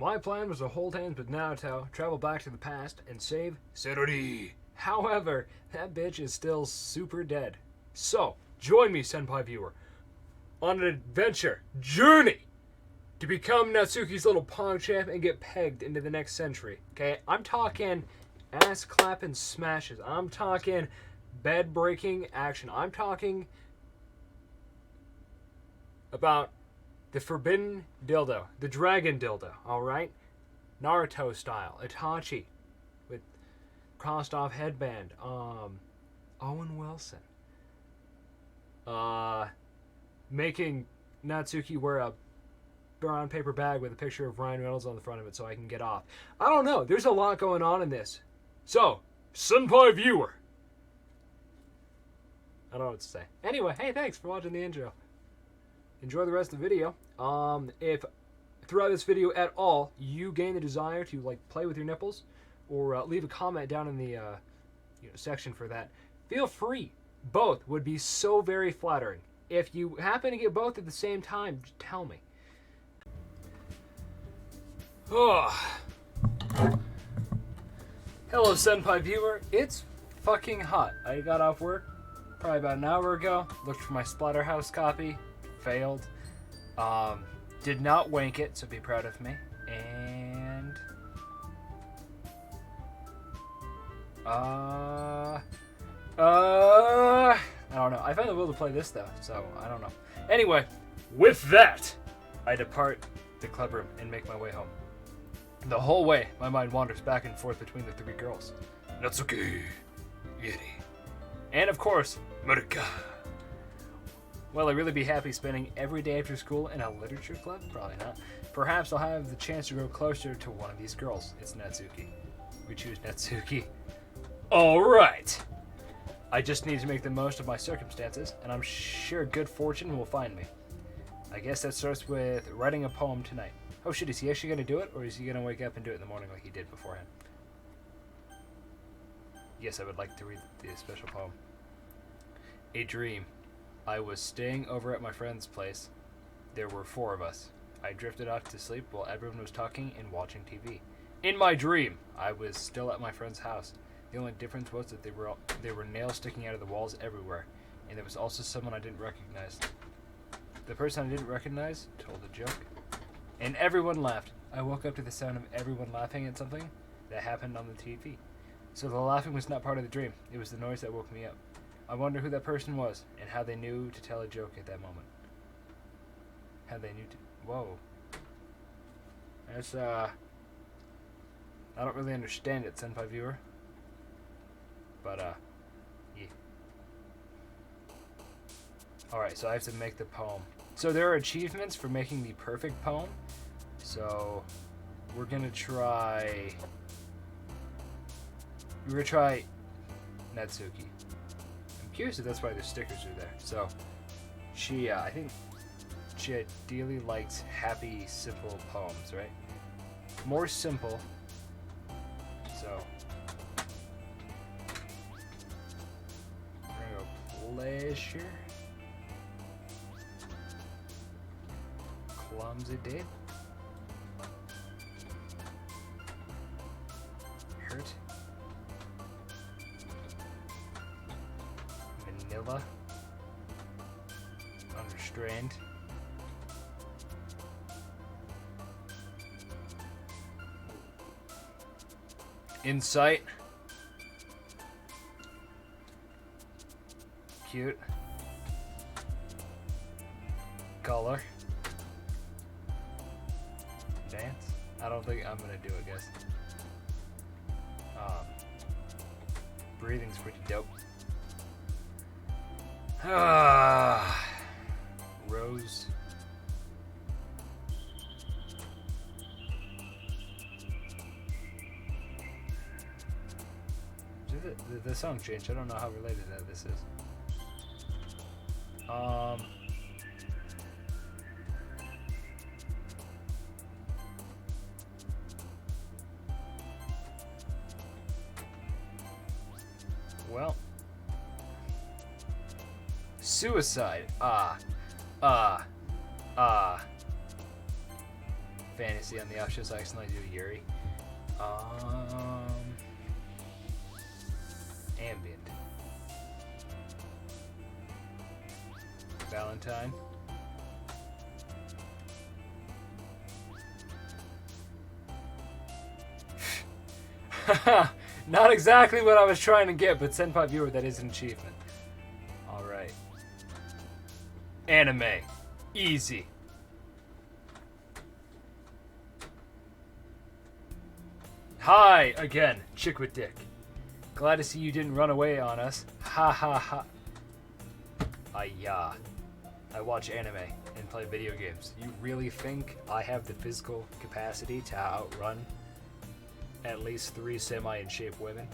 My plan was to hold hands with Naruto, travel back to the past, and save Serori. However, that bitch is still super dead. So, join me, Senpai viewer, on an adventure journey to become Natsuki's little pong champ and get pegged into the next century. Okay, I'm talking ass clapping smashes. I'm talking bed breaking action. I'm talking about the forbidden dildo, the dragon dildo. All right, Naruto style, Itachi with crossed off headband. Owen Wilson. Making Natsuki wear a brown paper bag with a picture of Ryan Reynolds on the front of it so I can get off. I don't know. There's a lot going on in this. So, Senpai viewer. I don't know what to say. Anyway, hey, thanks for watching the intro. Enjoy the rest of the video. If throughout this video at all you gain the desire to like play with your nipples, or leave a comment down in the section for that, feel free. Both would be so very flattering. If you happen to get both at the same time, just tell me. Oh. Hello, Senpai viewer. It's fucking hot. I got off work probably about an hour ago. Looked for my Splatterhouse copy. Failed. Did not wank it, so be proud of me. And I don't know. I found the will to play this though, so I don't know. Anyway, with that, I depart the clubroom and make my way home. The whole way, my mind wanders back and forth between the three girls. Natsuki, Yeri, and of course, Marika. Will I really be happy spending every day after school in a literature club? Probably not. Perhaps I'll have the chance to grow closer to one of these girls. It's Natsuki. We choose Natsuki. Alright! I just need to make the most of my circumstances, and I'm sure good fortune will find me. I guess that starts with writing a poem tonight. Oh shit, is he actually going to do it, or is he going to wake up and do it in the morning like he did beforehand? Yes, I would like to read the special poem. A dream. I was staying over at my friend's place. There were 4 of us. I drifted off to sleep while everyone was talking and watching TV. In my dream, I was still at my friend's house. The only difference was that there were nails sticking out of the walls everywhere, and there was also someone I didn't recognize. The person I didn't recognize told a joke, and everyone laughed. I woke up to the sound of everyone laughing at something that happened on the TV. So the laughing was not part of the dream. It was the noise that woke me up. I wonder who that person was, and how they knew to tell a joke at that moment. How they knew to... Whoa. That's, I don't really understand it, Senpai viewer. But, yeah. Alright, so I have to make the poem. So there are achievements for making the perfect poem. So, we're gonna try... We're gonna try Natsuki. I'm curious if that's why the stickers are there. So, she, I think she ideally likes happy, simple poems, right? More simple. So, we're gonna go pleasure. Clumsy did. Hurt. Vanilla. Unrestrained. Insight. Cute. Color. Dance? I don't think I'm gonna do it, guys. Breathing's pretty dope. Rose. The song changed. I don't know how related that this is. Well, suicide. fantasy on the off chance I accidentally do Yuri. Ambient. Valentine. Not exactly what I was trying to get, but Senpai Viewer, that is an achievement. Alright. Anime. Easy. Hi, again, Chick with Dick. Glad to see you didn't run away on us. Ha ha ha. I watch anime and play video games. You really think I have the physical capacity to outrun at least 3 semi-in-shape women?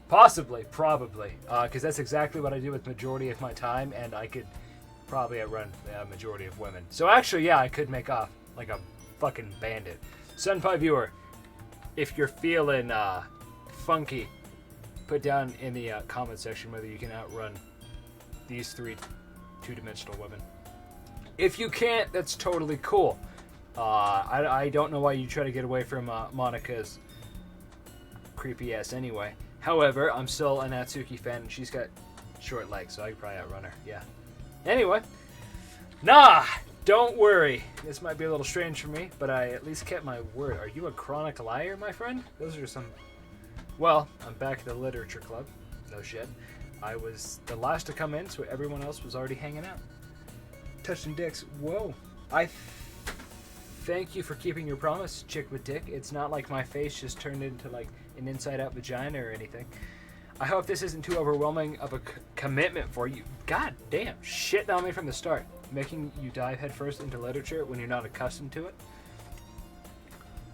Possibly, probably, because that's exactly what I do with majority of my time, and I could probably outrun the majority of women. So actually, yeah, I could make off like a fucking bandit. Senpai Viewer, if you're feeling funky, put down in the comment section whether you can outrun these 3 two-dimensional women. If you can't, that's totally cool. I don't know why you try to get away from Monika's creepy ass anyway. However, I'm still a Natsuki fan, and she's got short legs, so I could probably outrun her. Yeah. Anyway, nah, don't worry. This might be a little strange for me, but I at least kept my word. Are you a chronic liar, my friend? Those are some... Well, I'm back at the literature club. No shit. I was the last to come in, so everyone else was already hanging out. Touching dicks. Whoa. Thank you for keeping your promise, Chick with Dick. It's not like my face just turned into like an inside-out vagina or anything. I hope this isn't too overwhelming of a commitment for you. God damn, shit on me from the start. Making you dive headfirst into literature when you're not accustomed to it.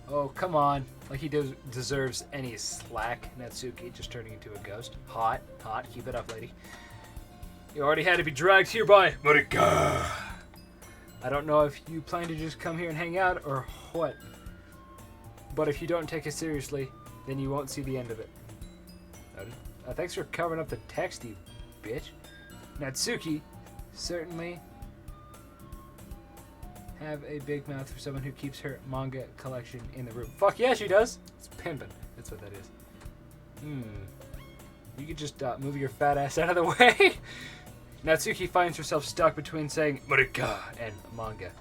Oh, come on. Like he deserves any slack, Natsuki, just turning into a ghost. Hot, hot. Keep it up, lady. You already had to be dragged here by Marika. I don't know if you plan to just come here and hang out or what. But if you don't take it seriously, then you won't see the end of it. Noted. Thanks for covering up the text, you bitch. Natsuki certainly have a big mouth for someone who keeps her manga collection in the room. Fuck yeah, she does. It's pimpin'. That's what that is. You could just move your fat ass out of the way. Natsuki finds herself stuck between saying Marika and manga.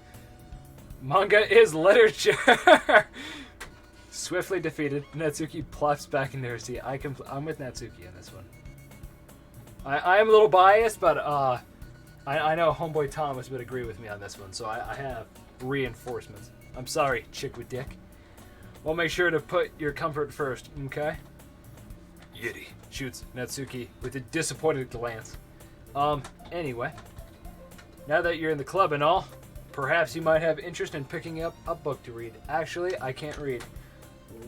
Manga is literature. Swiftly defeated, Natsuki plops back into her seat. I'm with Natsuki on this one. I am a little biased, but I know homeboy Thomas would agree with me on this one, so I have reinforcements. I'm sorry, Chick with Dick. We'll make sure to put your comfort first, okay? Yiddy, shoots Natsuki with a disappointed glance. Anyway, now that you're in the club and all, perhaps you might have interest in picking up a book to read. Actually, I can't read.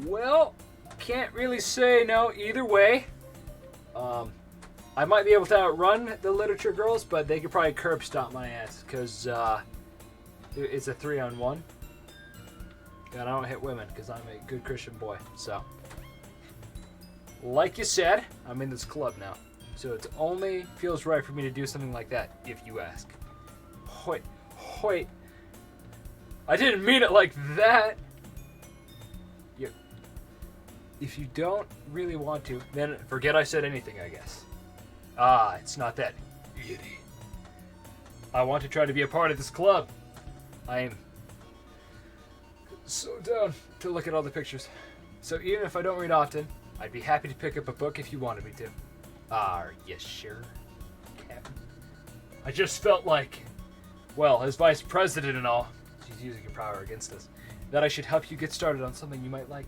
Well, can't really say no either way. I might be able to outrun the literature girls, but they could probably curb stomp my ass, because it's a 3-on-1. And I don't hit women, because I'm a good Christian boy, so. Like you said, I'm in this club now. So it only feels right for me to do something like that, if you ask. Wait. I didn't mean it like that. If you don't really want to, then forget I said anything, I guess. It's not that. Yiddy. I want to try to be a part of this club. I am so down to look at all the pictures. So even if I don't read often, I'd be happy to pick up a book if you wanted me to. Are you sure, Captain? I just felt like, well, as vice president and all, she's using your power against us, that I should help you get started on something you might like.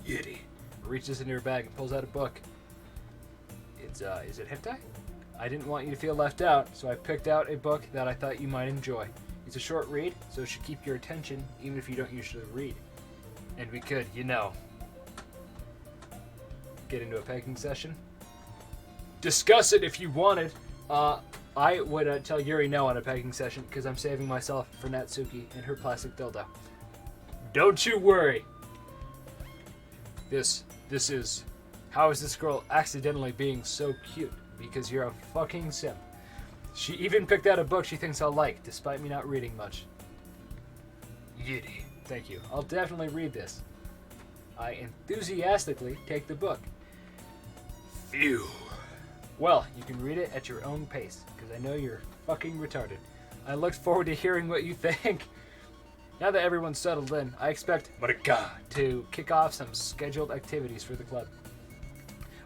Yiddy. Reaches into her bag and pulls out a book. Is it hentai? I didn't want you to feel left out, so I picked out a book that I thought you might enjoy. It's a short read, so it should keep your attention, even if you don't usually read. And we could, get into a pegging session. Discuss it if you wanted. I would tell Yuri no on a pegging session, because I'm saving myself for Natsuki and her plastic dildo. Don't you worry. This is... How is this girl accidentally being so cute? Because you're a fucking simp. She even picked out a book she thinks I'll like, despite me not reading much. Yiddy. Thank you. I'll definitely read this. I enthusiastically take the book. Phew. Well, you can read it at your own pace, because I know you're fucking retarded. I look forward to hearing what you think. Now that everyone's settled in, I expect Marika to kick off some scheduled activities for the club.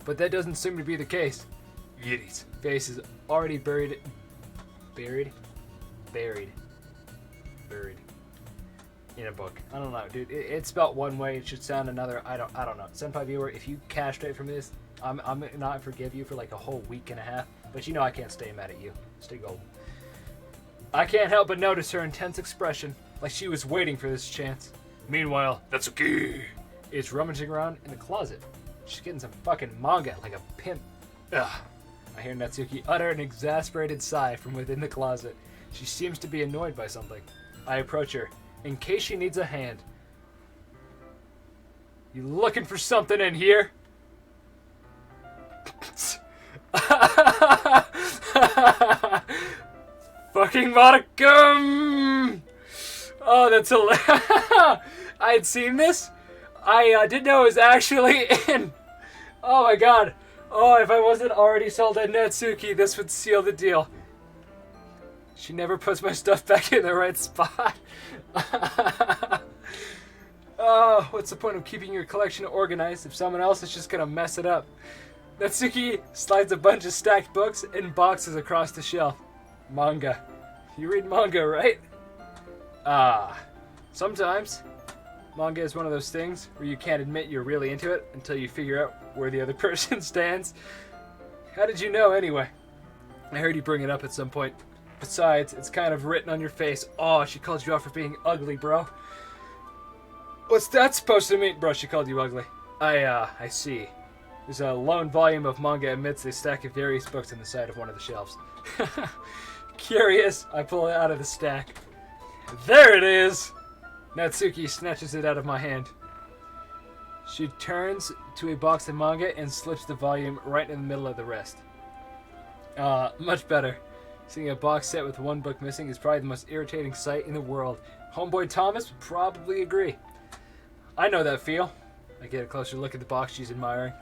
But that doesn't seem to be the case. Yiddy's face is already buried in a book. I don't know, dude. It's spelled one way. It should sound another. I don't know. Senpai viewer, if you castrate from this, I'm not forgive you for like a whole week and a half. But you know I can't stay mad at you. Stay gold. I can't help but notice her intense expression, like she was waiting for this chance. Meanwhile, Natsuki is rummaging around in the closet. She's getting some fucking manga like a pimp. Ugh. I hear Natsuki utter an exasperated sigh from within the closet. She seems to be annoyed by something. I approach her, in case she needs a hand. You looking for something in here? Fucking modicum! Oh, that's hilarious. I had seen this. I didn't know it was actually in. Oh my god. Oh, if I wasn't already sold at Natsuki, this would seal the deal. She never puts my stuff back in the right spot. Oh, what's the point of keeping your collection organized if someone else is just gonna mess it up? Natsuki slides a bunch of stacked books and boxes across the shelf. Manga. You read manga, right? Sometimes manga is one of those things where you can't admit you're really into it until you figure out where the other person stands. How did you know anyway? I heard you bring it up at some point. Besides, it's kind of written on your face. Oh, she called you out for being ugly, bro. What's that supposed to mean? Bro, she called you ugly. I see. There's a lone volume of manga amidst a stack of various books on the side of one of the shelves. Curious, I pull it out of the stack. There it is! Natsuki snatches it out of my hand. She turns to a box of manga and slips the volume right in the middle of the rest. Much better. Seeing a box set with one book missing is probably the most irritating sight in the world. Homeboy Thomas would probably agree. I know that feel. I get a closer look at the box she's admiring.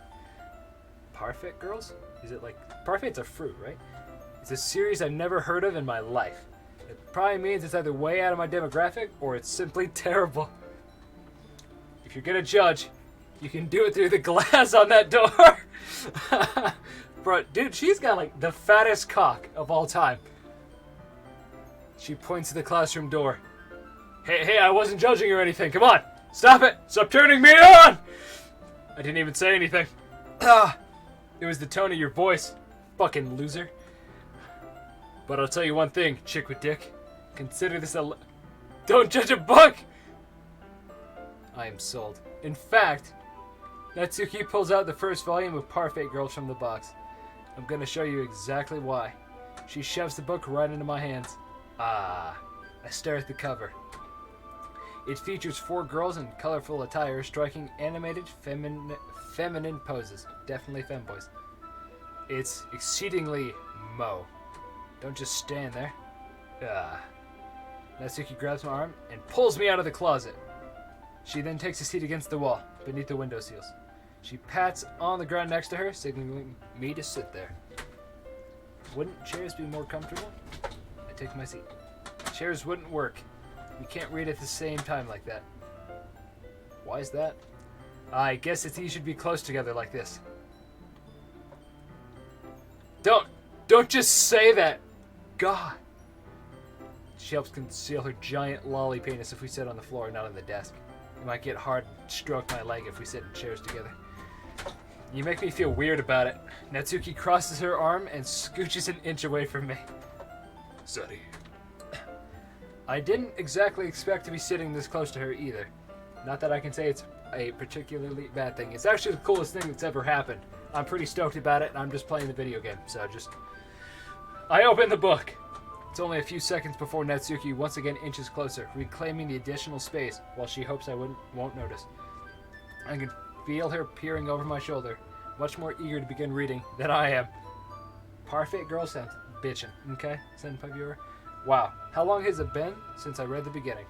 Parfait Girls? Is it like... Parfait's a fruit, right? It's a series I've never heard of in my life. It probably means it's either way out of my demographic or it's simply terrible. If you're gonna judge, you can do it through the glass on that door. Bro, dude, she's got like the fattest cock of all time. She points to the classroom door. Hey, I wasn't judging or anything. Come on, stop it. Stop turning me on. I didn't even say anything. It was the tone of your voice, fucking loser. But I'll tell you one thing, chick with dick. Consider this a... Don't judge a book! I am sold. In fact, Natsuki pulls out the first volume of Parfait Girls from the box. I'm gonna show you exactly why. She shoves the book right into my hands. I stare at the cover. It features 4 girls in colorful attire striking animated feminine poses. Definitely femboys. It's exceedingly mo. Don't just stand there. Natsuki grabs my arm and pulls me out of the closet. She then takes a seat against the wall, beneath the window seals. She pats on the ground next to her, signaling me to sit there. Wouldn't chairs be more comfortable? I take my seat. Chairs wouldn't work. We can't read at the same time like that. Why is that? I guess it's easier to be close together like this. Don't just say that! God! She helps conceal her giant lolly penis if we sit on the floor and not on the desk. It might get hard and stroke my leg if we sit in chairs together. You make me feel weird about it. Natsuki crosses her arm and scooches an inch away from me. Sorry. I didn't exactly expect to be sitting this close to her either. Not that I can say it's a particularly bad thing. It's actually the coolest thing that's ever happened. I'm pretty stoked about it, and I'm just playing the video game, so I open the book. It's only a few seconds before Natsuki once again inches closer, reclaiming the additional space while she hopes I won't notice. I can feel her peering over my shoulder, much more eager to begin reading than I am. Parfait Girl sounds bitchin', okay, Senpai viewer? Wow, how long has it been since I read the beginning?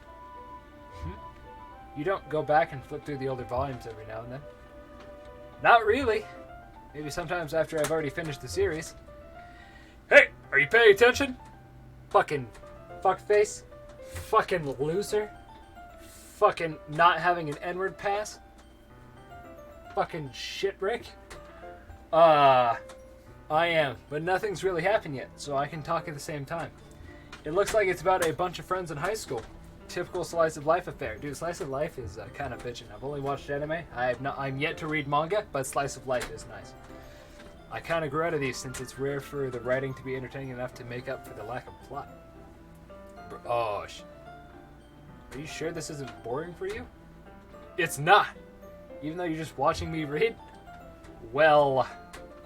You don't go back and flip through the older volumes every now and then? Not really. Maybe sometimes after I've already finished the series. Hey, are you paying attention? Fucking fuckface. Fucking loser. Fucking not having an N-word pass. Fucking shit, Rick. I am, but nothing's really happened yet, so I can talk at the same time. It looks like it's about a bunch of friends in high school. Typical slice of life affair. Dude, slice of life is kind of bitchin'. I've only watched anime. I'm yet to read manga, but slice of life is nice. I kind of grew out of these since it's rare for the writing to be entertaining enough to make up for the lack of plot. Are you sure this isn't boring for you? It's not. Even though you're just watching me read? Well,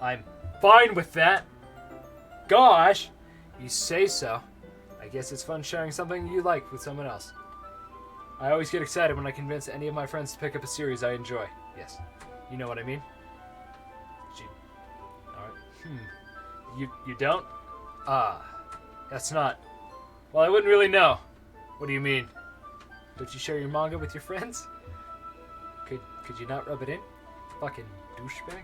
I'm fine with that. Gosh, you say so. I guess it's fun sharing something you like with someone else. I always get excited when I convince any of my friends to pick up a series I enjoy. Yes, you know what I mean? Alright. You don't? That's not... Well, I wouldn't really know. What do you mean? Don't you share your manga with your friends? Could you not rub it in? Fucking douchebag.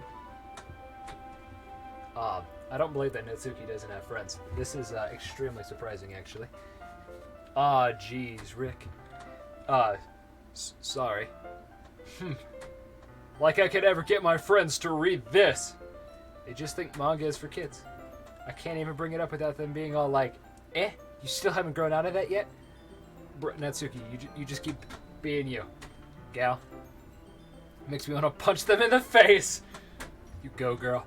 I don't believe that Natsuki doesn't have friends. This is extremely surprising, actually. Jeez, Rick. Sorry. Like I could ever get my friends to read this. They just think manga is for kids. I can't even bring it up without them being all like, you still haven't grown out of that yet? Natsuki, you just keep being you. Gal. Makes me want to punch them in the face. You go, girl.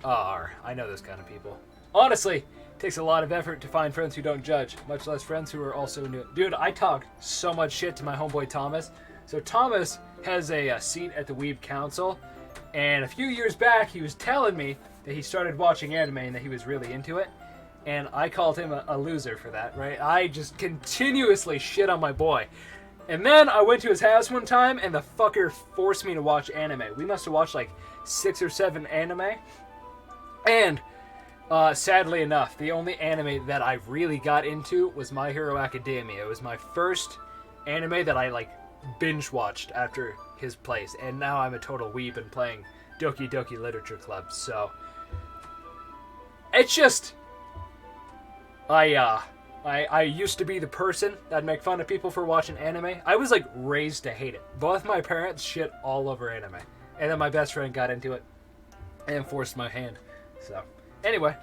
I know those kind of people. Honestly, it takes a lot of effort to find friends who don't judge, much less friends who are also new. Dude, I talk so much shit to my homeboy Thomas. So Thomas has a seat at the Weeb Council, and a few years back he was telling me that he started watching anime and that he was really into it, and I called him a loser for that, right? I just continuously shit on my boy. And then I went to his house one time, and the fucker forced me to watch anime. We must have watched like 6 or 7 anime. And, sadly enough, the only anime that I really got into was My Hero Academia. It was my first anime that I, binge-watched after his place. And now I'm a total weeb and playing Doki Doki Literature Club, so... It's just... I used to be the person that'd make fun of people for watching anime. I was, raised to hate it. Both my parents shit all over anime. And then my best friend got into it and forced my hand. So, anyway.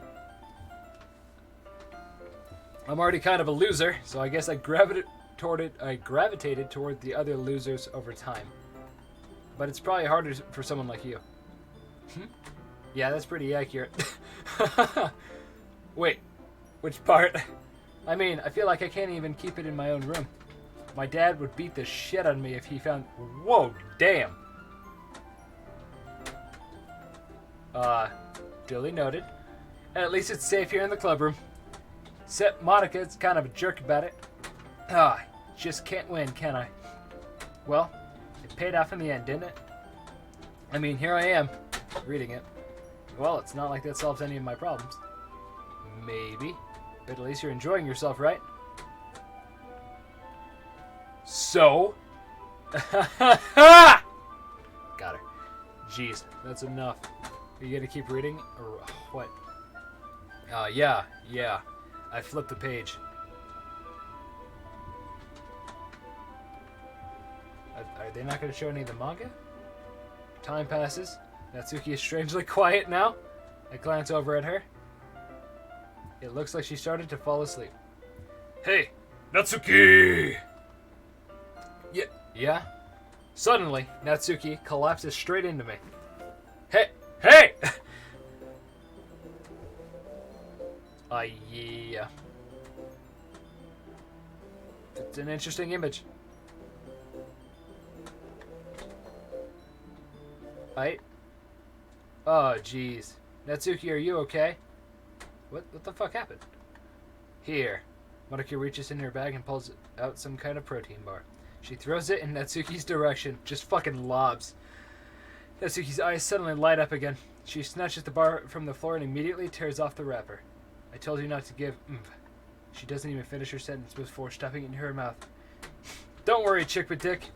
I'm already kind of a loser, so I guess I gravitated toward the other losers over time. But it's probably harder for someone like you. Yeah, that's pretty accurate. Wait, which part? I mean, I feel like I can't even keep it in my own room. My dad would beat the shit out of me if he found... Whoa, damn! Duly noted. At least it's safe here in the club room. Except Monica's kind of a jerk about it. Just can't win, can I? Well, it paid off in the end, didn't it? I mean, here I am, reading it. Well, it's not like that solves any of my problems. Maybe. But at least you're enjoying yourself, right? So? Got her. Jeez, that's enough. Are you gonna keep reading, or what? Yeah. I flipped the page. Are they not gonna show any of the manga? Time passes. Natsuki is strangely quiet now. I glance over at her. It looks like she started to fall asleep. Hey, Natsuki! Yeah? Suddenly, Natsuki collapses straight into me. Hey! Yeah. It's an interesting image. Right? Oh, jeez. Natsuki, are you okay? What the fuck happened? Here. Monoki reaches in her bag and pulls out some kind of protein bar. She throws it in Natsuki's direction. Just fucking lobs. Natsuki's eyes suddenly light up again. She snatches the bar from the floor and immediately tears off the wrapper. I told you not to give... She doesn't even finish her sentence before stuffing it in her mouth. Don't worry, chick with dick.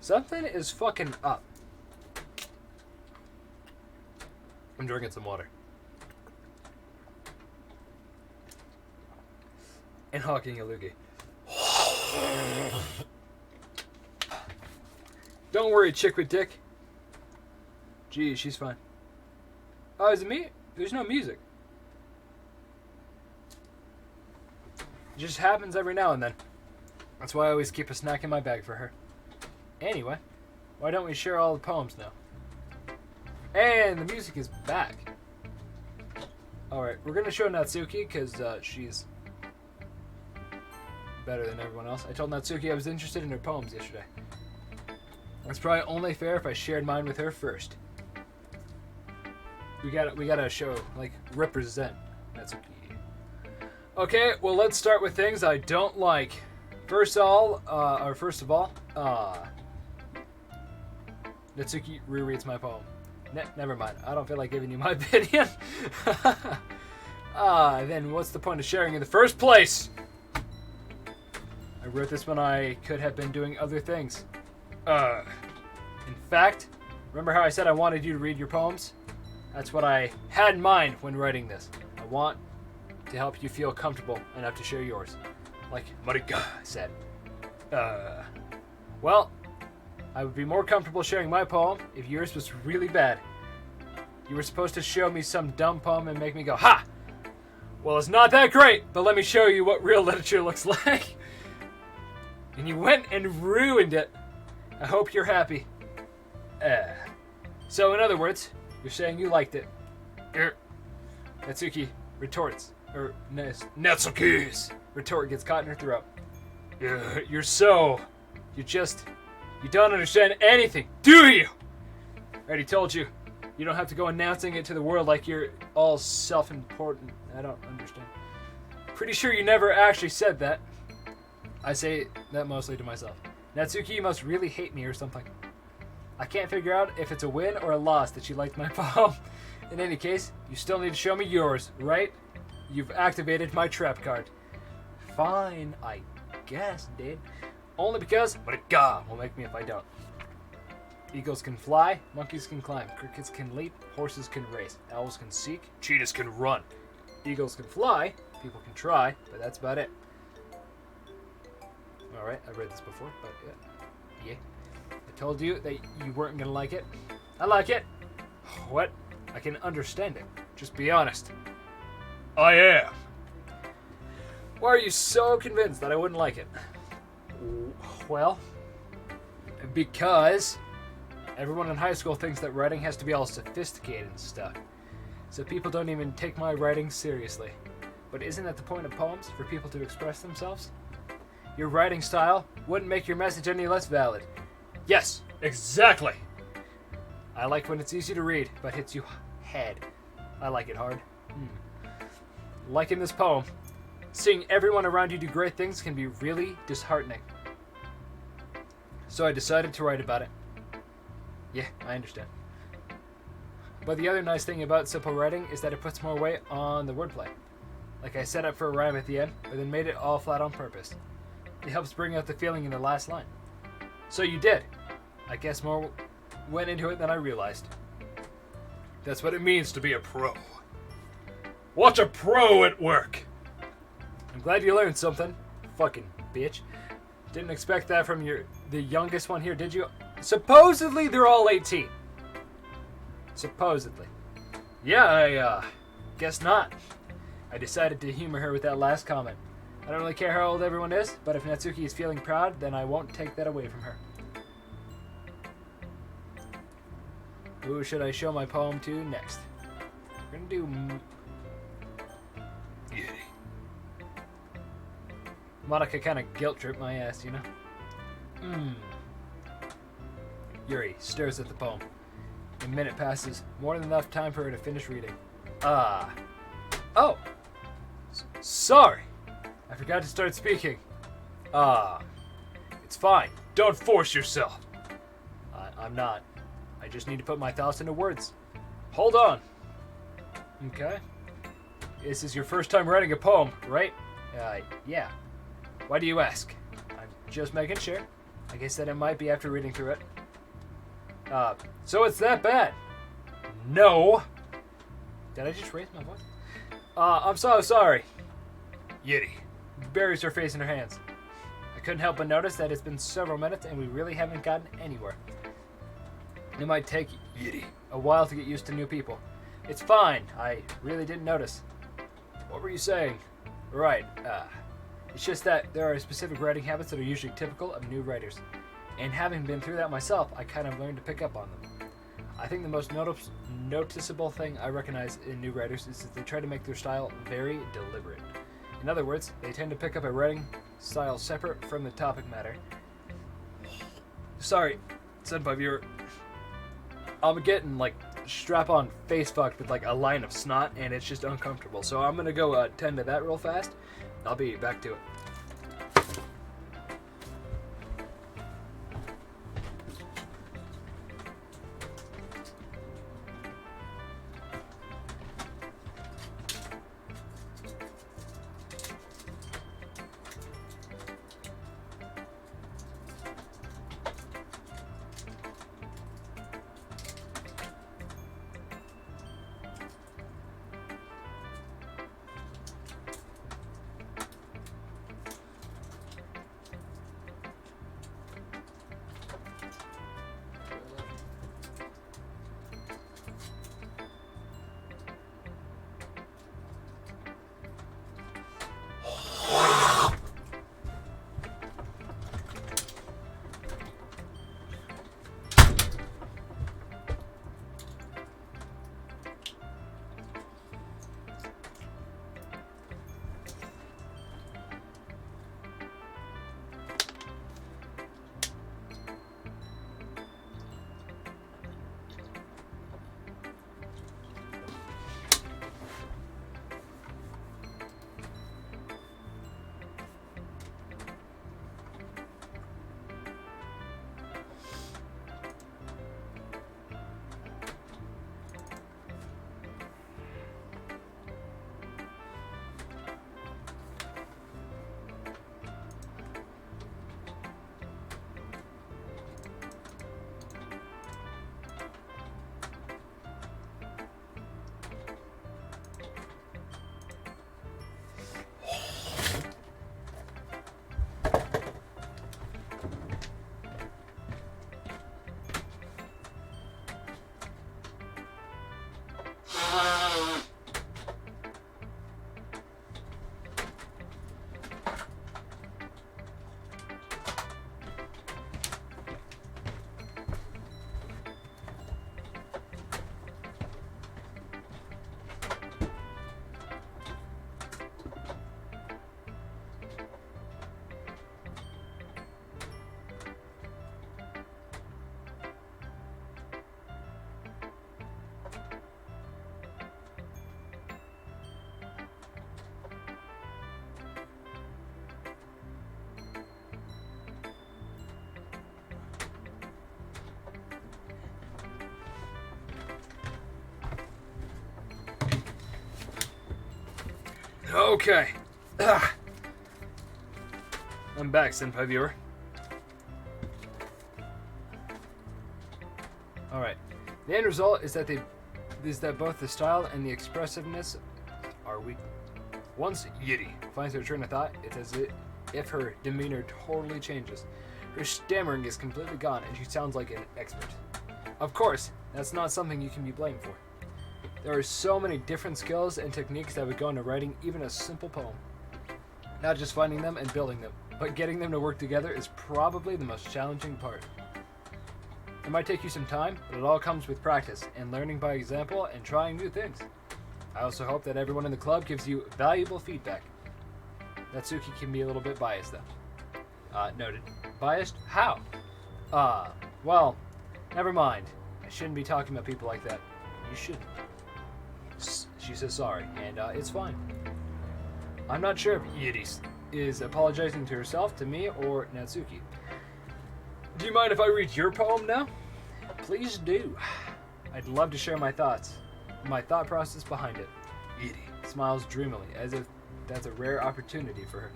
Something is fucking up. I'm drinking some water. And hawking a loogie. Don't worry, chick with dick. Gee, she's fine. Oh, is it me? There's no music. It just happens every now and then. That's why I always keep a snack in my bag for her. Anyway, why don't we share all the poems now? And the music is back. Alright, we're going to show Natsuki because she's better than everyone else. I told Natsuki I was interested in her poems yesterday. It's probably only fair if I shared mine with her first. We gotta show, like, represent Natsuki. Okay, well, let's start with things I don't like. First of all, Natsuki rereads my poem. Never mind. I don't feel like giving you my opinion. Then what's the point of sharing in the first place? I wrote this when I could have been doing other things. In fact, remember how I said I wanted you to read your poems? That's what I had in mind when writing this. I want to help you feel comfortable enough to share yours. Like Marika said. Well, I would be more comfortable sharing my poem if yours was really bad. You were supposed to show me some dumb poem and make me go, ha! Well, it's not that great, but let me show you what real literature looks like. And you went and ruined it. I hope you're happy. So, in other words, you're saying you liked it. Natsuki retorts. Natsuki's retort gets caught in her throat. You don't understand anything, do you? I already told you. You don't have to go announcing it to the world like you're all self-important. I don't understand. Pretty sure you never actually said that. I say that mostly to myself. Natsuki, you must really hate me or something. I can't figure out if it's a win or a loss that she liked my poem. In any case, you still need to show me yours, right? You've activated my trap card. Fine, I guess, dude. Only because Marika will make me if I don't. Eagles can fly, monkeys can climb, crickets can leap, horses can race, owls can seek, cheetahs can run. Eagles can fly, people can try, but that's about it. Alright, I've read this before, but yeah. I told you that you weren't gonna like it. I like it. What? I can understand it. Just be honest. I am. Why are you so convinced that I wouldn't like it? Well, because everyone in high school thinks that writing has to be all sophisticated and stuff. So people don't even take my writing seriously. But isn't that the point of poems? For people to express themselves? Your writing style wouldn't make your message any less valid. Yes, exactly. I like when it's easy to read, but hits you head. I like it hard. Like in this poem, seeing everyone around you do great things can be really disheartening. So I decided to write about it. Yeah, I understand. But the other nice thing about simple writing is that it puts more weight on the wordplay. Like I set up for a rhyme at the end, but then made it all flat on purpose. It helps bring out the feeling in the last line. So you did. I guess more went into it than I realized. That's what it means to be a pro. Watch a pro at work. I'm glad you learned something. Fucking bitch. Didn't expect that from the youngest one here, did you? Supposedly they're all 18. Supposedly. Yeah, I guess not. I decided to humor her with that last comment. I don't really care how old everyone is, but if Natsuki is feeling proud, then I won't take that away from her. Who should I show my poem to next? We're gonna do Monica kind of guilt tripped my ass, you know? Yuri stares at the poem. A minute passes, more than enough time for her to finish reading. Oh! Sorry! I forgot to start speaking. It's fine. Don't force yourself. I'm not. I just need to put my thoughts into words. Hold on. Okay. This is your first time writing a poem, right? Yeah. Why do you ask? I'm just making sure. I guess that it might be after reading through it. So it's that bad? No. Did I just raise my voice? I'm so sorry. Yiddy buries her face in her hands. I couldn't help but notice that it's been several minutes and we really haven't gotten anywhere. It might take Yiddy a while to get used to new people. It's fine. I really didn't notice. What were you saying? Right. It's just that there are specific writing habits that are usually typical of new writers. And having been through that myself, I kind of learned to pick up on them. I think the most noticeable thing I recognize in new writers is that they try to make their style very deliberate. In other words, they tend to pick up a writing style separate from the topic matter. Sorry, senpai viewer. I'm getting strap-on face fucked with a line of snot, and it's just uncomfortable. So I'm gonna go tend to that real fast. I'll be back to it. Okay. I'm back, senpai viewer. Alright. The end result is that both the style and the expressiveness are weak. Once Yiddy finds her train of thought, it's as if her demeanor totally changes. Her stammering is completely gone and she sounds like an expert. Of course, that's not something you can be blamed for. There are so many different skills and techniques that would go into writing even a simple poem. Not just finding them and building them, but getting them to work together is probably the most challenging part. It might take you some time, but it all comes with practice and learning by example and trying new things. I also hope that everyone in the club gives you valuable feedback. Natsuki can be a little bit biased though. Noted. Biased? How? Well, never mind. I shouldn't be talking about people like that. You shouldn't. She says sorry, and it's fine. I'm not sure if Yiddy is apologizing to herself, to me, or Natsuki. Do you mind if I read your poem now? Please do. I'd love to share my thought process behind it. Yiddy smiles dreamily, as if that's a rare opportunity for her,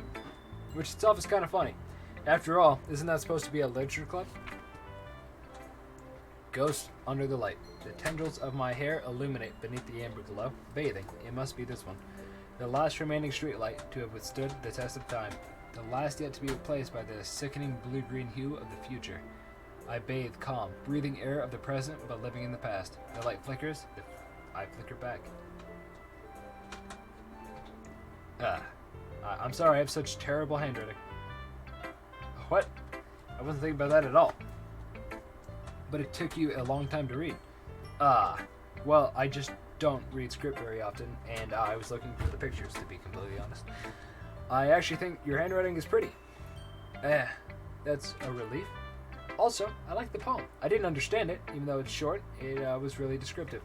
which itself is kind of funny. After all, isn't that supposed to be a literature club? Ghost under the light. The tendrils of my hair illuminate beneath the amber glow. Bathing. It must be this one. The last remaining streetlight to have withstood the test of time. The last yet to be replaced by the sickening blue-green hue of the future. I bathe calm, breathing air of the present but living in the past. The light flickers. I flicker back. I'm sorry, I have such terrible handwriting. What? I wasn't thinking about that at all. But it took you a long time to read. Well, I just don't read script very often, and I was looking for the pictures, to be completely honest. I actually think your handwriting is pretty. That's a relief. Also, I like the poem. I didn't understand it, even though it's short. It was really descriptive.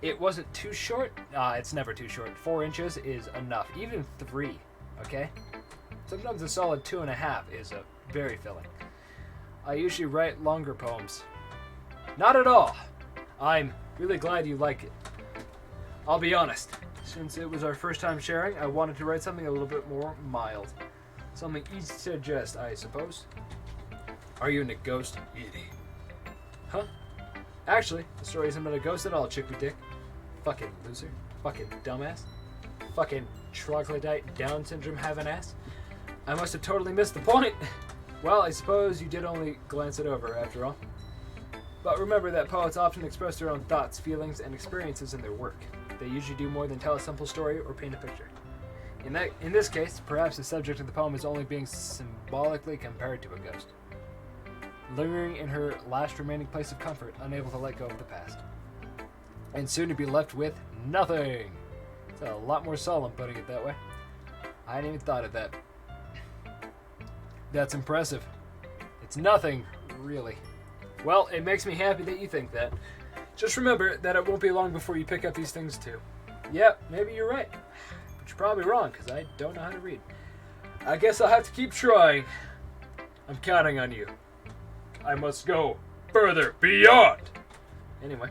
It wasn't too short. It's never too short. 4 inches is enough. Even 3, okay? Sometimes a solid 2.5 is very filling. I usually write longer poems. Not at all. I'm really glad you like it. I'll be honest. Since it was our first time sharing, I wanted to write something a little bit more mild. Something easy to digest, I suppose. Are you into ghost? Huh? Actually, the story isn't about a ghost at all, chick with dick. Fucking loser. Fucking dumbass. Fucking troglodyte Down syndrome have an ass. I must have totally missed the point. Well, I suppose you did only glance it over, after all. But remember that poets often express their own thoughts, feelings, and experiences in their work. They usually do more than tell a simple story or paint a picture. In this case, perhaps the subject of the poem is only being symbolically compared to a ghost. Lingering in her last remaining place of comfort, unable to let go of the past. And soon to be left with nothing. It's a lot more solemn putting it that way. I hadn't even thought of that. That's impressive. It's nothing, really. Well, it makes me happy that you think that. Just remember that it won't be long before you pick up these things too. Yep, maybe you're right. But you're probably wrong, because I don't know how to read. I guess I'll have to keep trying. I'm counting on you. I must go further beyond. Anyway,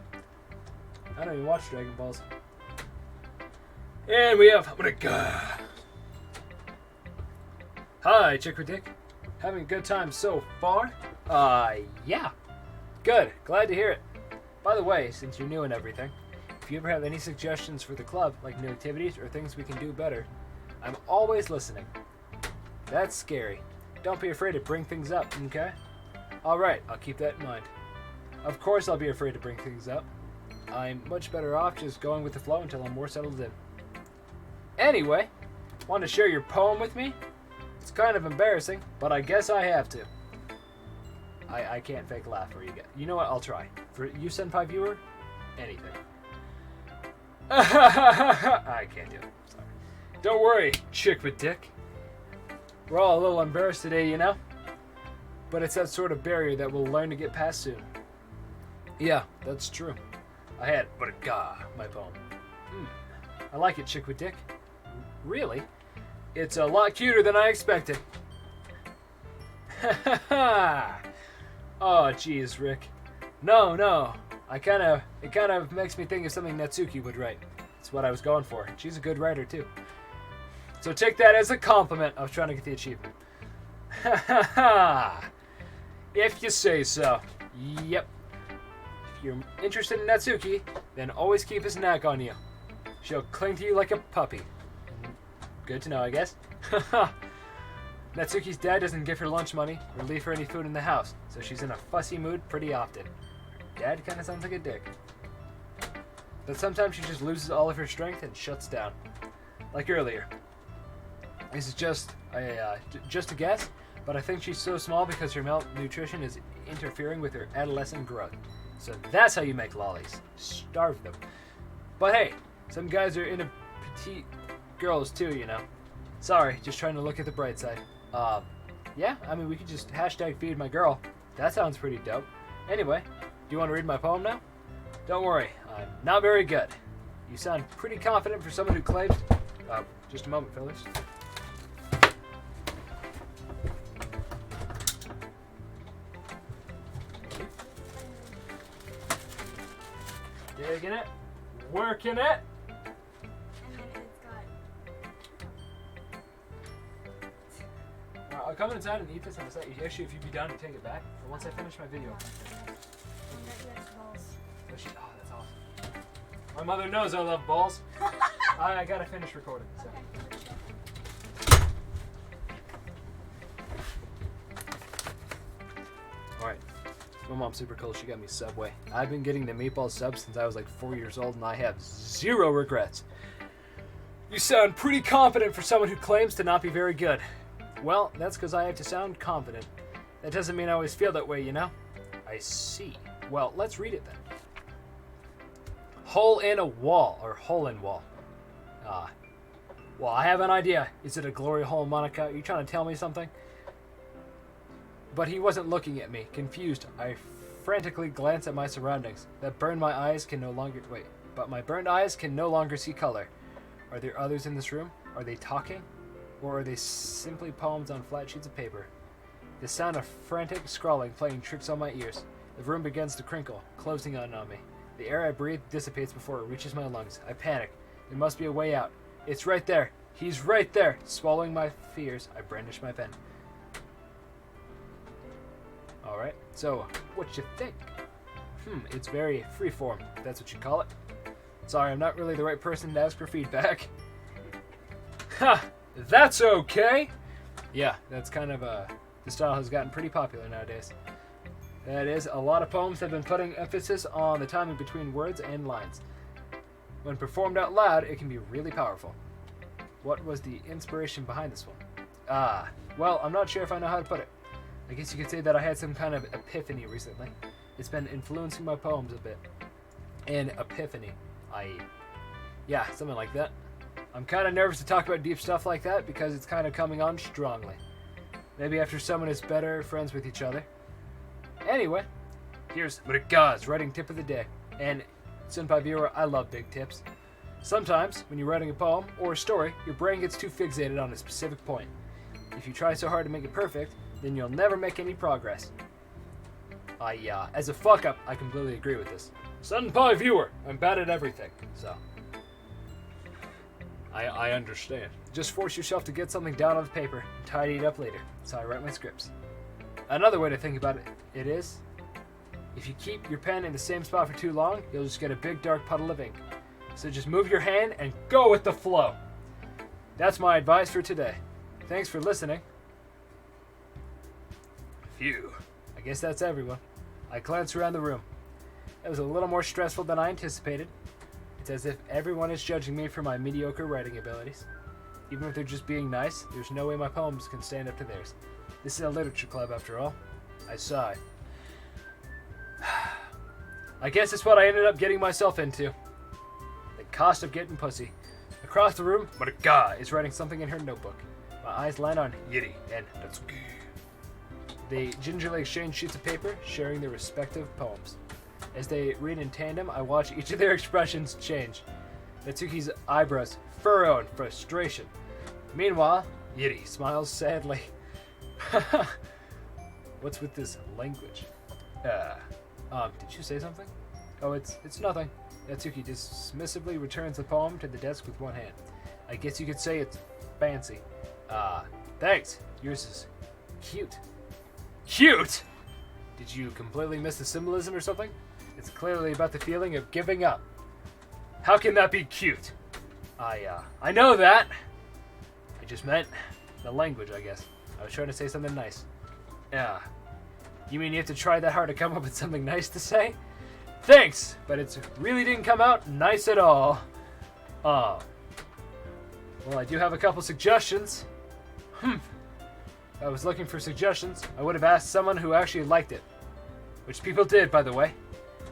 I don't even watch Dragon Balls. And we have Hi, Chick with Dick. Having a good time so far? Yeah. Good. Glad to hear it. By the way, since you're new and everything, if you ever have any suggestions for the club, like new activities or things we can do better, I'm always listening. That's scary. Don't be afraid to bring things up, okay? Alright, I'll keep that in mind. Of course I'll be afraid to bring things up. I'm much better off just going with the flow until I'm more settled in. Anyway, want to share your poem with me? It's kind of embarrassing, but I guess I have to. I can't fake laugh for you guys. You know what? I'll try. For you Senpai viewer, anything. I can't do it. Sorry. Don't worry, chick with dick. We're all a little embarrassed today, you know? But it's that sort of barrier that we'll learn to get past soon. Yeah, that's true. I had my poem. I like it, chick with dick. Really? It's a lot cuter than I expected. Oh, geez, Rick. No. It kind of makes me think of something Natsuki would write. That's what I was going for. She's a good writer, too. So take that as a compliment. I was trying to get the achievement. If you say so. Yep. If you're interested in Natsuki, then always keep his knack on you. She'll cling to you like a puppy. Good to know, I guess. Natsuki's dad doesn't give her lunch money or leave her any food in the house, so she's in a fussy mood pretty often. Her dad kind of sounds like a dick. But sometimes she just loses all of her strength and shuts down. Like earlier. This is just a guess, but I think she's so small because her malnutrition is interfering with her adolescent growth. So that's how you make lollies. Starve them. But hey, some guys are into petite girls too, you know. Sorry, just trying to look at the bright side. Yeah, I mean, we could just hashtag feed my girl. That sounds pretty dope. Anyway, do you want to read my poem now? Don't worry, I'm not very good. You sound pretty confident for someone who claims... just a moment, fellas. Digging it. Working it. come inside and eat this on the side. Actually, if you'd be down to take it back, or once I finish my video. Oh, that's awesome. My mother knows I love balls. I gotta finish recording. So. Alright. My mom's super cool. She got me Subway. I've been getting the meatball sub since I was like 4 years old, and I have zero regrets. You sound pretty confident for someone who claims to not be very good. Well, that's because I have to sound confident. That doesn't mean I always feel that way, you know? I see. Well, let's read it then. Hole in a wall, or hole in wall. Well, I have an idea. Is it a glory hole, Monica? Are you trying to tell me something? But he wasn't looking at me. Confused, I frantically glanced at my surroundings. But my burned eyes can no longer see color. Are there others in this room? Are they talking? Or are they simply poems on flat sheets of paper? The sound of frantic scrawling playing tricks on my ears. The room begins to crinkle, closing in on me. The air I breathe dissipates before it reaches my lungs. I panic. There must be a way out. It's right there. He's right there. Swallowing my fears, I brandish my pen. Alright, so, what you think? It's very freeform, if that's what you call it. Sorry, I'm not really the right person to ask for feedback. Ha! That's okay! Yeah, that's kind of the style has gotten pretty popular nowadays. That is, a lot of poems have been putting emphasis on the timing between words and lines. When performed out loud, it can be really powerful. What was the inspiration behind this one? Well, I'm not sure if I know how to put it. I guess you could say that I had some kind of epiphany recently. It's been influencing my poems a bit. An epiphany, i.e. Yeah, something like that. I'm kind of nervous to talk about deep stuff like that because it's kind of coming on strongly. Maybe after someone is better friends with each other. Anyway, here's Murika's writing tip of the day. And Senpai viewer, I love big tips. Sometimes, when you're writing a poem or a story, your brain gets too fixated on a specific point. If you try so hard to make it perfect, then you'll never make any progress. As a fuck-up, I completely agree with this. Senpai viewer, I'm bad at everything, so... I understand. Just force yourself to get something down on the paper and tidy it up later. That's how I write my scripts. Another way to think about it is, if you keep your pen in the same spot for too long, you'll just get a big dark puddle of ink. So just move your hand and go with the flow. That's my advice for today. Thanks for listening. Phew. I guess that's everyone. I glanced around the room. It was a little more stressful than I anticipated. It's as if everyone is judging me for my mediocre writing abilities. Even if they're just being nice, there's no way my poems can stand up to theirs. This is a literature club after all. I sighed. I guess it's what I ended up getting myself into. The cost of getting pussy. Across the room, Marika is writing something in her notebook. My eyes land on Yiri and Natsuki. They gingerly exchange sheets of paper, sharing their respective poems. As they read in tandem, I watch each of their expressions change. Natsuki's eyebrows furrow in frustration. Meanwhile, Yiri smiles sadly. What's with this language? Did you say something? Oh, it's nothing. Natsuki dismissively returns the poem to the desk with one hand. I guess you could say it's fancy. Thanks. Yours is cute. Cute? Did you completely miss the symbolism or something? It's clearly about the feeling of giving up. How can that be cute? I know that. I just meant the language, I guess. I was trying to say something nice. You mean you have to try that hard to come up with something nice to say? Thanks, but it really didn't come out nice at all. Well, I do have a couple suggestions. If I was looking for suggestions, I would have asked someone who actually liked it. Which people did, by the way.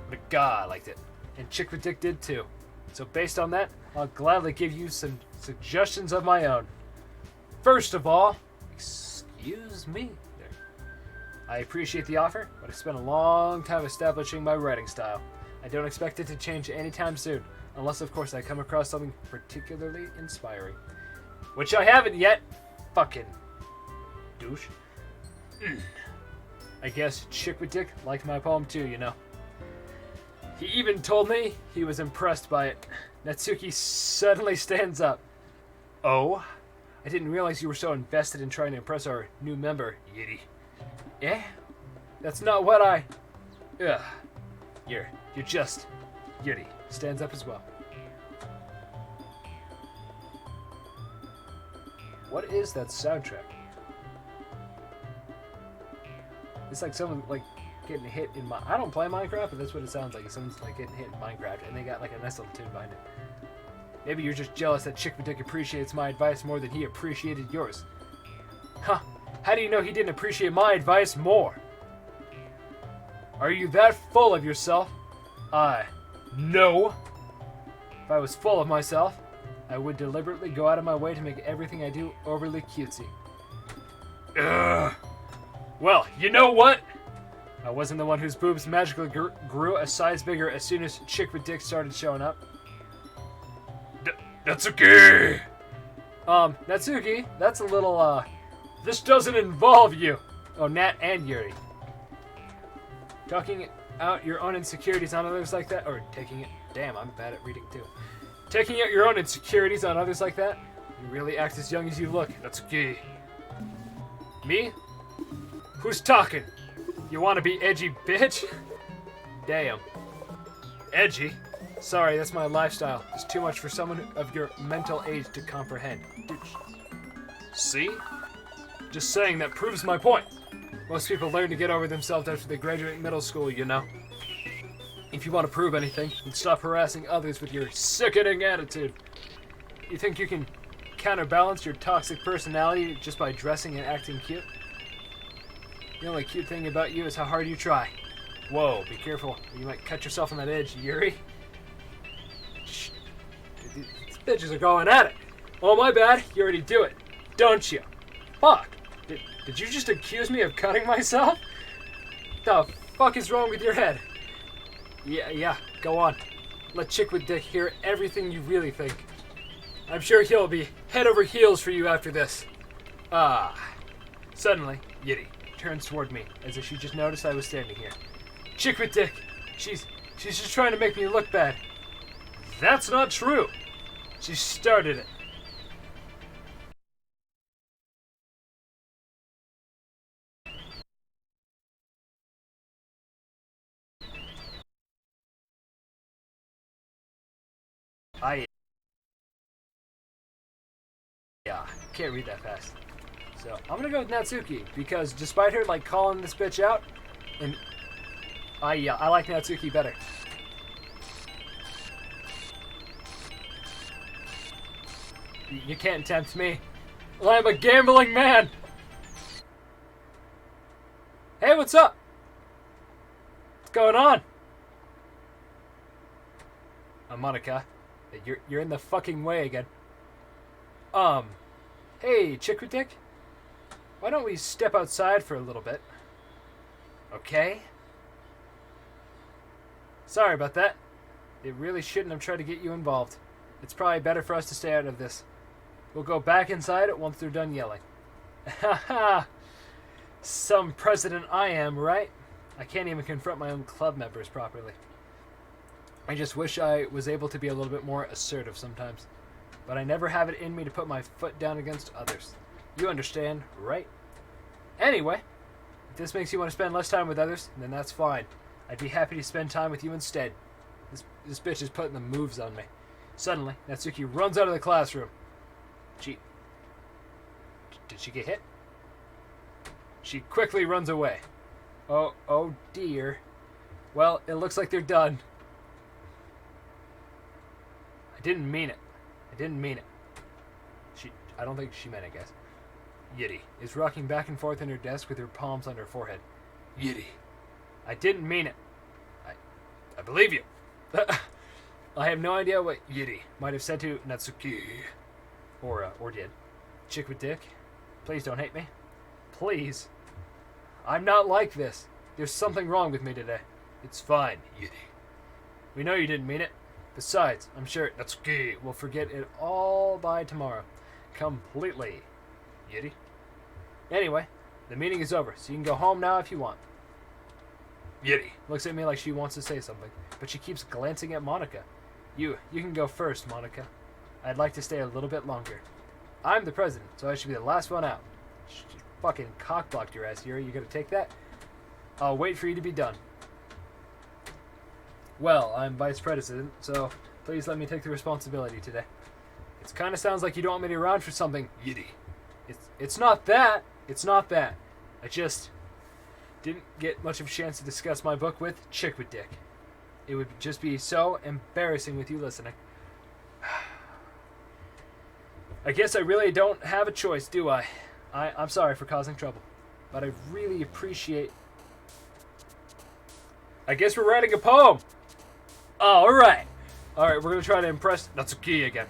But God liked it. And Chick with Dick did too. So based on that, I'll gladly give you some suggestions of my own. First of all, excuse me. I appreciate the offer, but I spent a long time establishing my writing style. I don't expect it to change anytime soon, unless of course I come across something particularly inspiring. Which I haven't yet. Fucking douche. I guess Chick with Dick liked my poem too, you know. He even told me he was impressed by it. Natsuki suddenly stands up. Oh, I didn't realize you were so invested in trying to impress our new member, Yiddy. Eh? That's not what I... Ugh. You're just... Yiddy stands up as well. What is that soundtrack? It's like someone, like, getting hit in my... I don't play Minecraft, but that's what it sounds like. Someone's, like, getting hit in Minecraft, and they got, like, a nice little tune behind it. Maybe you're just jealous that Chick Dick appreciates my advice more than he appreciated yours. Huh. How do you know he didn't appreciate my advice more? Are you that full of yourself? No. If I was full of myself, I would deliberately go out of my way to make everything I do overly cutesy. Ugh. Well, you know what? I wasn't the one whose boobs magically grew a size bigger as soon as Chick Dick started showing up. Natsuki! Natsuki, that's a little, this doesn't involve you. Oh, Nat and Yuri. Talking out your own insecurities on others like that, or taking it... Damn, I'm bad at reading, too. Taking out your own insecurities on others like that? You really act as young as you look, Natsuki. Me? Who's talking? You wanna be edgy, bitch? Damn. Edgy? Sorry, that's my lifestyle. It's too much for someone of your mental age to comprehend. See? Just saying that proves my point. Most people learn to get over themselves after they graduate middle school, you know. If you want to prove anything, then stop harassing others with your sickening attitude. You think you can counterbalance your toxic personality just by dressing and acting cute? The only cute thing about you is how hard you try. Whoa, be careful. You might cut yourself on that edge, Yuri. Shh. These bitches are going at it. Oh, my bad. You already do it, don't you? Fuck. Did you just accuse me of cutting myself? The fuck is wrong with your head? Yeah, go on. Let Chick Dick hear everything you really think. I'm sure he'll be head over heels for you after this. Suddenly, Yiddy turns toward me, as if she just noticed I was standing here. Chick Dick, she's just trying to make me look bad. That's not true. She started it. Yeah, can't read that fast. So I'm gonna go with Natsuki because despite her like calling this bitch out, and I like Natsuki better. You can't tempt me. Well, I'm a gambling man. Hey, what's up? What's going on? Monica, you're in the fucking way again. Hey, Chick Dick? Why don't we step outside for a little bit? Okay? Sorry about that. It really shouldn't have tried to get you involved. It's probably better for us to stay out of this. We'll go back inside once they're done yelling. Haha! Some president I am, right? I can't even confront my own club members properly. I just wish I was able to be a little bit more assertive sometimes. But I never have it in me to put my foot down against others. You understand, right? Anyway, if this makes you want to spend less time with others, then that's fine. I'd be happy to spend time with you instead. This bitch is putting the moves on me. Suddenly, Natsuki runs out of the classroom. Did she get hit? She quickly runs away. Oh dear. Well, it looks like they're done. I didn't mean it. I don't think she meant it, guys. Yiddy is rocking back and forth in her desk with her palms on her forehead. Yiddy. I didn't mean it. I believe you. I have no idea what Yiddy might have said to Natsuki. Or did. Chick Dick, please don't hate me. Please. I'm not like this. There's something wrong with me today. It's fine, Yiddy. We know you didn't mean it. Besides, I'm sure Natsuki will forget it all by tomorrow. Completely. Yiddy. Anyway, the meeting is over, so you can go home now if you want. Yiddy looks at me like she wants to say something, but she keeps glancing at Monica. You can go first, Monica. I'd like to stay a little bit longer. I'm the president, so I should be the last one out. Just fucking cock-blocked your ass here. You gonna take that? I'll wait for you to be done. Well, I'm vice president, so please let me take the responsibility today. It kind of sounds like you don't want me to run for something, Yiddy. It's not that. It's not that. I just didn't get much of a chance to discuss my book with Chick with Dick. It would just be so embarrassing with you listening. I guess I really don't have a choice, do I? I'm sorry for causing trouble, but I really appreciate... I guess we're writing a poem. All right. All right, we're going to try to impress Natsuki again.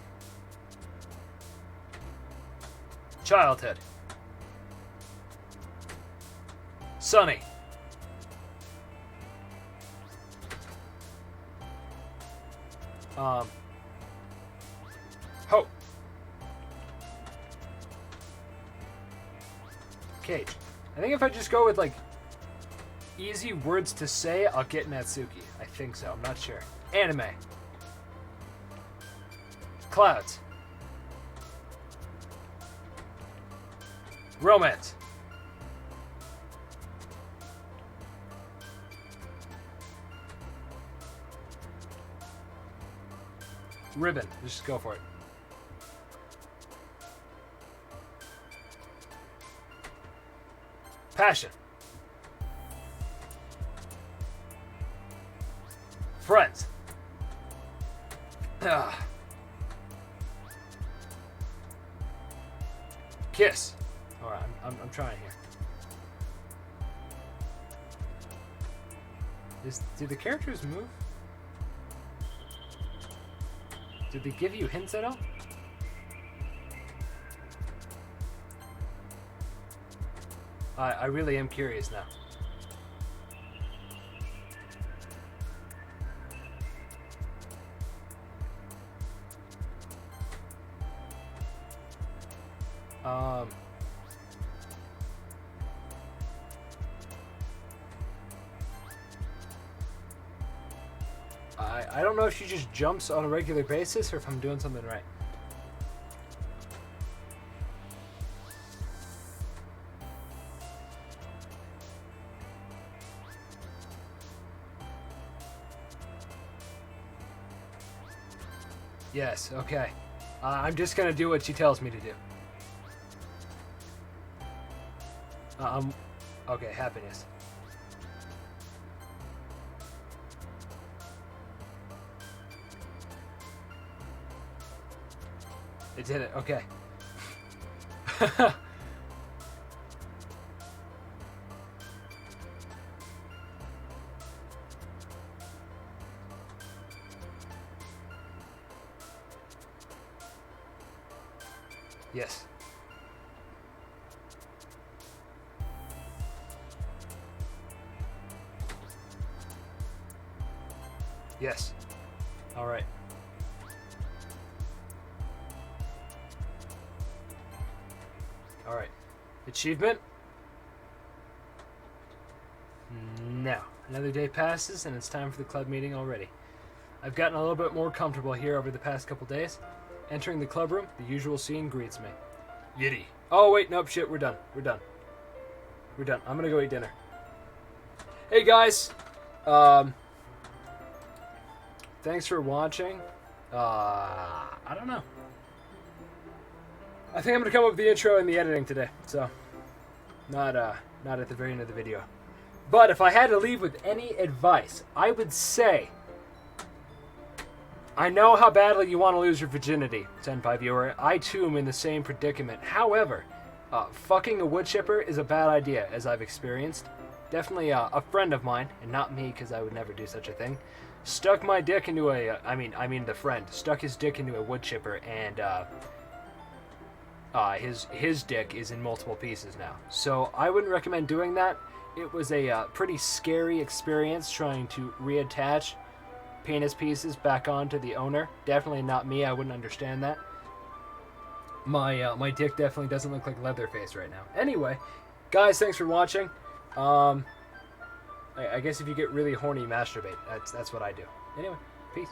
Childhood. Sunny. Hope. Cage. I think if I just go with, like, easy words to say, I'll get Natsuki. I think so. I'm not sure. Anime. Clouds. Romance. Ribbon. Let's just go for it. Passion. Friends. Kiss. Alright, I'm trying here. Do the characters move? Did they give you hints at all? I really am curious now. I don't know if she just jumps on a regular basis or if I'm doing something right. Yes, okay. I'm just gonna do what she tells me to do. Okay, happiness. It did it, okay. Yes. Yes. All right. All right. Achievement? No. Another day passes and it's time for the club meeting already. I've gotten a little bit more comfortable here over the past couple days. Entering the club room, the usual scene greets me. Yiddy. Oh, wait, nope, shit, we're done. We're done. We're done. I'm gonna go eat dinner. Hey, guys. Thanks for watching. I don't know. I think I'm gonna come up with the intro and the editing today, so not at the very end of the video. But if I had to leave with any advice, I would say, I know how badly you want to lose your virginity, Senpai viewer. I too am in the same predicament. However, fucking a wood chipper is a bad idea, as I've experienced. Definitely a friend of mine, and not me, because I would never do such a thing, stuck my dick into a, the friend, stuck his dick into a wood chipper, and his dick is in multiple pieces now. So I wouldn't recommend doing that. It was a pretty scary experience trying to reattach penis pieces back onto the owner. Definitely not me. I wouldn't understand that. My dick definitely doesn't look like Leatherface right now. Anyway, guys, thanks for watching. I guess if you get really horny, masturbate. That's what I do. Anyway, peace.